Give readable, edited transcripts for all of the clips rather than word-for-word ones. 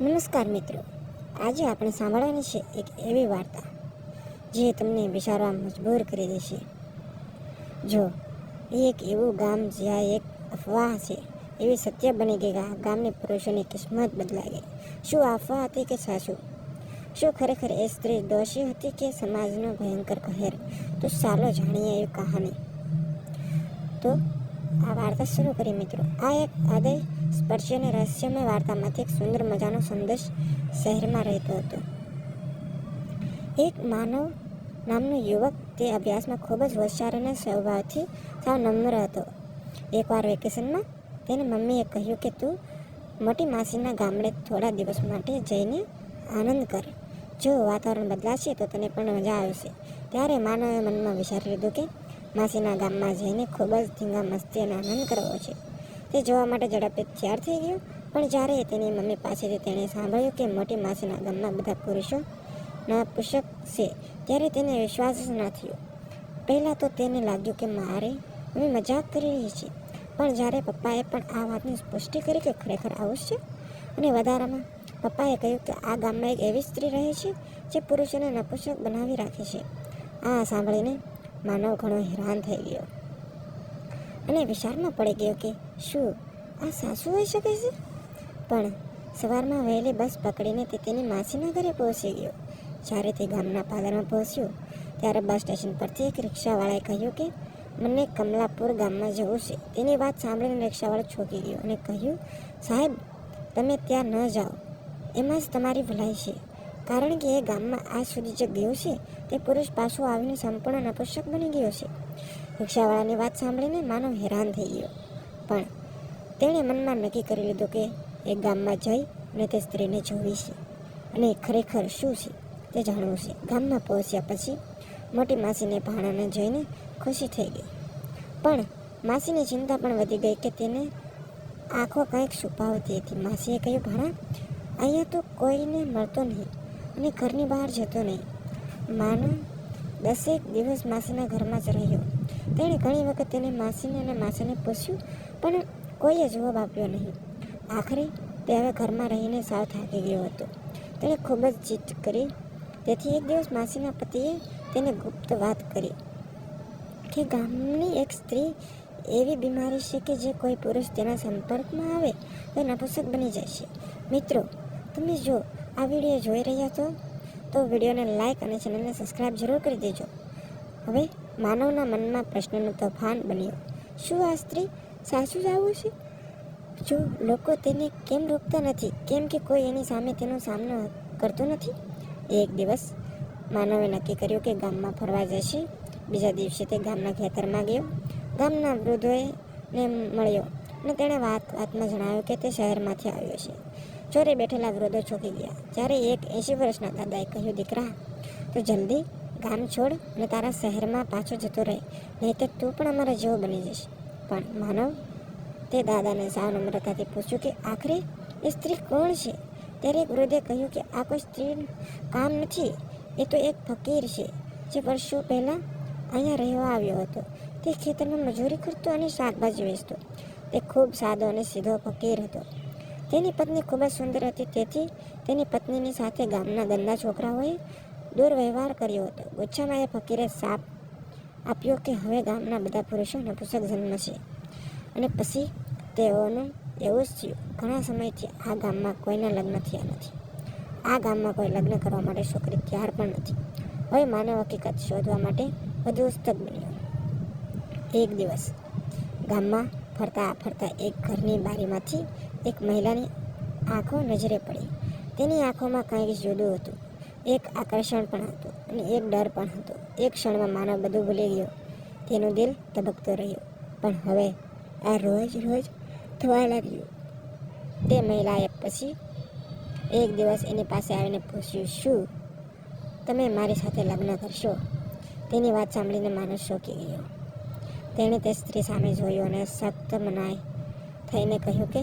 નમસ્કાર મિત્રો, આજે આપણે સાંભળવાની છે એક એવી વાર્તા જે તમને વિચારવા મજબૂર કરી દેશે. જો એક એવું ગામ જ્યાં એક અફવાહ છે એવી સત્ય બની ગઈ કે આ ગામની પુરુષોની કિસ્મત બદલાઈ ગઈ. શું અફવાહ હતી કે સાચું? શું ખરેખર એ સ્ત્રી દોષી હતી કે સમાજનો ભયંકર કહેર? તો ચાલો જાણીએ એ કહાની. તો આ વાર્તા શરૂ કરી મિત્રો. આ એક હૃદય સ્પર્શી અને રહસ્યમય વાર્તામાંથી એક સુંદર મજાનો સંદેશ શહેરમાં રહેતો હતો. એક માનવ નામનો યુવક, તે અભ્યાસમાં ખૂબ જ હોશિયાર અને સ્વભાવથી સાવ નમ્ર હતો. એકવાર વેકેશનમાં તેની મમ્મીએ કહ્યું કે તું મોટી માસીના ગામડે થોડા દિવસ માટે જઈને આનંદ કર. જો વાતાવરણ બદલાશે તો તને પણ મજા આવશે. ત્યારે માનવે મનમાં વિચારી લીધું કે માસીના ગામમાં જઈને ખૂબ જ ધીંગા મસ્તી અને આનંદ કરવો છે. તે જોવા માટે ઝડપથી તૈયાર થઈ ગયો. પણ જ્યારે તેની મમ્મી પાસેથી તેણે સાંભળ્યું કે મોટી માસીના ગામમાં બધા પુરુષો નપુંસક છે, ત્યારે તેને વિશ્વાસ જ ન થયો. પહેલાં તો તેને લાગ્યું કે મારી મમ્મી મજાક કરી રહી છે, પણ જ્યારે પપ્પાએ પણ આ વાતની પુષ્ટિ કરી કે ખરેખર આવું છે, અને વધારામાં પપ્પાએ કહ્યું કે આ ગામમાં એક એવી સ્ત્રી રહે છે જે પુરુષોને નપુંસક બનાવી રાખે છે. આ સાંભળીને માનવ ઘણો હેરાન થઈ ગયો અને વિચારમાં પડી ગયો કે શું આ સાચું હોઈ શકે છે. પણ સવારમાં વહેલી બસ પકડીને તે તેની માસીના ઘરે પહોંચી ગયો. જ્યારે તે ગામના પાદરમાં પહોંચ્યો ત્યારે બસ સ્ટેશન પરથી એક રિક્ષાવાળાએ કહ્યું કે મને કમલાપુર ગામમાં જવું છે. તેની વાત સાંભળીને રિક્ષાવાળો ચોંકી ગયો અને કહ્યું, સાહેબ, તમે ત્યાં ન જાઓ, એમાં જ તમારી ભલાઈ છે. કારણ કે એ ગામમાં આજ સુધી જે ગયું છે તે પુરુષ પાછો આવીને સંપૂર્ણ નપુંસક બની ગયો છે. રિક્ષાવાળાની વાત સાંભળીને માનવ હેરાન થઈ ગયો, પણ તેણે મનમાં નક્કી કરી લીધું કે એ ગામમાં જઈ અને તે સ્ત્રીને જોવી છે અને ખરેખર શું છે તે જાણવું છે. ગામમાં પહોંચ્યા પછી મોટી માસીને ભાણાને જોઈને ખુશી થઈ ગઈ, પણ માસીની ચિંતા પણ વધી ગઈ કે તેને આંખો કંઈક છુપાવતી હતી. માસીએ કહ્યું, ભાણા, અહીંયા તો કોઈને મળતો નહીં અને ઘરની બહાર જતો નહીં. માનવ 10 દિવસ માસીના ઘરમાં જ રહ્યો. તેણે ઘણી વખત તેની માસીને અને માસીને પૂછ્યું, પણ કોઈએ જવાબ આપ્યો નહીં. આખરે તે હવે ઘરમાં રહીને સાવ થાકી ગયો હતો. તેણે ખૂબ જ જીદ કરી. તેથી એક દિવસ માસીના પતિએ તેને ગુપ્ત વાત કરી કે ગામની એક સ્ત્રી એવી બીમારી છે કે જે કોઈ પુરુષ તેના સંપર્કમાં આવે તો નપુંસક બની જાય છે. મિત્રો, તમે જો આ વિડીયો જોઈ રહ્યા છો તો વિડીયોને લાઇક અને ચેનલને સબસ્ક્રાઈબ જરૂર કરી દેજો. હવે માનવના મનમાં પ્રશ્નનું તોફાન બન્યું. શું આ સ્ત્રી સાચું જ આવું છે? જો લોકો તેને કેમ રોકતા નથી? કેમ કે કોઈ એની સામે તેનો સામનો કરતો નથી? એક દિવસ માનવે નક્કી કર્યું કે ગામમાં ફરવા જશે. બીજા દિવસે તે ગામના ખેતરમાં ગયો. ગામના વૃદ્ધોને મળ્યો અને તેણે વાતમાં જણાવ્યું કે તે શહેરમાંથી આવ્યો છે. ચોરે બેઠેલા વૃદ્ધો ચોંકી ગયા. જ્યારે એક 80 વર્ષના દાદાએ કહ્યું, દીકરા, તો જલ્દી ગામ છોડ અને તારા શહેરમાં પાછો જતો રહે, નહીં તો તું પણ અમારા જેવો બની જશે. પણ માનવ તે દાદાને સાવ નમ્રતાથી પૂછ્યું કે આખરે એ સ્ત્રી કોણ છે? ત્યારે એક વૃદ્ધે કહ્યું કે આ કોઈ સ્ત્રી કામ નથી, એ તો એક ફકીર છે જે વર્ષો પહેલાં અહીંયા રહેવા આવ્યો હતો. તે ખેતરમાં મજૂરી કરતો અને શાકભાજી વેચતો. તે ખૂબ સાદો અને સીધો ફકીર હતો. તેની પત્ની ખૂબ જ સુંદર હતી, તેથી તેની પત્નીની સાથે ગામના ગંદા છોકરાઓએ દુર્વ્યવહાર કર્યો હતો. ગુસ્સામાં એ ફકીરે શાપ આપ્યો કે હવે ગામના બધા પુરુષો નપુંસક જન્મશે. અને પછી તેઓનું એવું જ થયું. ઘણા સમયથી આ ગામમાં કોઈના લગ્ન થયા નથી. આ ગામમાં કોઈ લગ્ન કરવા માટે છોકરી તૈયાર પણ નથી. હવે માનવ હકીકત શોધવા માટે વધુ ઉત્સુક બન્યો. એક દિવસ ગામમાં ફરતા ફરતા એક ઘરની બારીમાંથી એક મહિલાની આંખો નજરે પડી. તેની આંખોમાં કંઈક જુદું હતું. એક આકર્ષણ પણ હતું અને એક ડર પણ હતો. એક ક્ષણમાં માનવ બધું ભૂલી ગયો. તેનું દિલ ધબકતો રહ્યો. પણ હવે આ રોજ રોજ થવા લાગ્યું. તે મહિલાએ પછી એક દિવસ એની પાસે આવીને પૂછ્યું, શું તમે મારી સાથે લગ્ન કરશો? તેની વાત સાંભળીને માનવ ચોંકી ગયો. તેણે તે સ્ત્રી સામે જોયું અને સખ્ત મનાઈ થઈને કહ્યું કે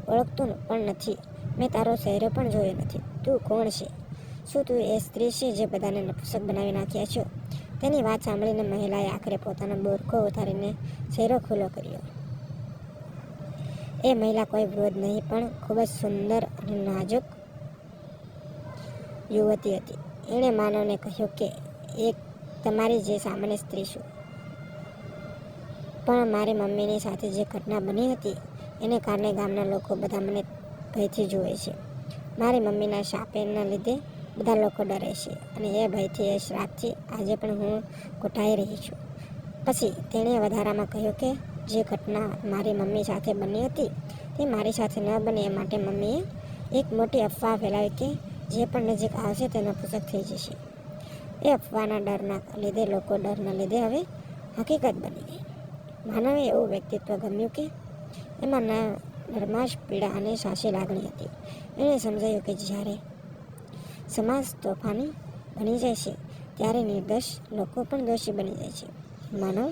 ઓળખતું પણ નથી. મેં તારો ચહેરો પણ જોયો નથી. તું કોણ છે? શું તું એ સ્ત્રી છે જે બધાને નપુંસક બનાવી નાખ્યા છો? તેની વાત સાંભળીને મહિલાએ આખરે પોતાનો બુરખો ઉતારીને ચહેરો ખુલ્લો કર્યો. એ મહિલા કોઈ વૃદ્ધ નહીં પણ ખૂબ જ સુંદર અને નાજુક યુવતી હતી. એણે માનવને કહ્યું કે એક તમારી જે સામાન્ય સ્ત્રી છું, પણ મારી મમ્મીની સાથે જે ઘટના બની હતી એને કારણે ગામના લોકો બધા મને ભયથી જુએ છે. મારી મમ્મીના શાપના લીધે બધા લોકો ડરે છે અને એ ભયથી, એ શ્રાપથી આજે પણ હું ઘૂંટાઈ રહી છું. પછી તેણે વધારામાં કહ્યું કે જે ઘટના મારી મમ્મી સાથે બની હતી તે મારી સાથે ન બને એ માટે મમ્મીએ એક મોટી અફવા ફેલાવી કે જે પણ નજીક આવશે તે નપુંસક થઈ જશે. એ અફવાના ડરના લીધે હવે હકીકત બની ગઈ. માનવે એવું વ્યક્તિત્વ ગમ્યું કે એમાં નરમાશ, પીડા અને સાચી લાગણી હતી. એણે સમજાયું કે જ્યારે સમાજ તોફાની બની જાય છે ત્યારે નિર્દોષ લોકો પણ દોષી બની જાય છે. માનવ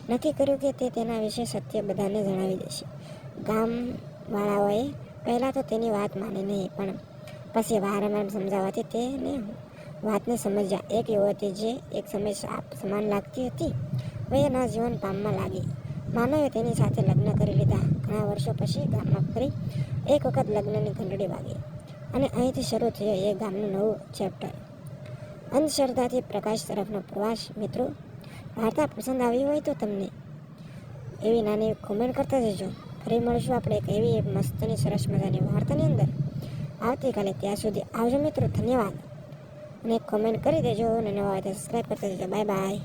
નક્કી કર્યું કે તે તેના વિશે સત્ય બધાને જણાવી દેશે. ગામવાળાઓએ પહેલાં તો તેની વાત માની નહીં, પણ પછી વારંવાર સમજાવવાથી તેને વાતને સમજ્યા. એક યુવતી જે એક સમય સાપ સમાન લાગતી હતી, હવે એના જીવન પામવા લાગી. માનવે તેની સાથે લગ્ન કરી લીધા. ઘણા વર્ષો પછી ગામમાં ફરી એક વખત લગ્નની ઘંટડી વાગી અને અહીંથી શરૂ થયો એ ગામનું નવું ચેપ્ટર. અંધશ્રદ્ધાથી પ્રકાશ તરફનો પ્રવાસ. મિત્રો, વાર્તા પસંદ આવી હોય તો તમને એવી નાની કોમેન્ટ કરતા જજો. ફરી મળીશું આપણે એક એવી મસ્તની સરસ મજાની વાર્તાની અંદર આવતીકાલે. ત્યાં સુધી આવજો મિત્રો, ધન્યવાદ. અને કોમેન્ટ કરી દેજો અને નવા હોય તો સબસ્ક્રાઈબ કરતા જજો. Bye bye.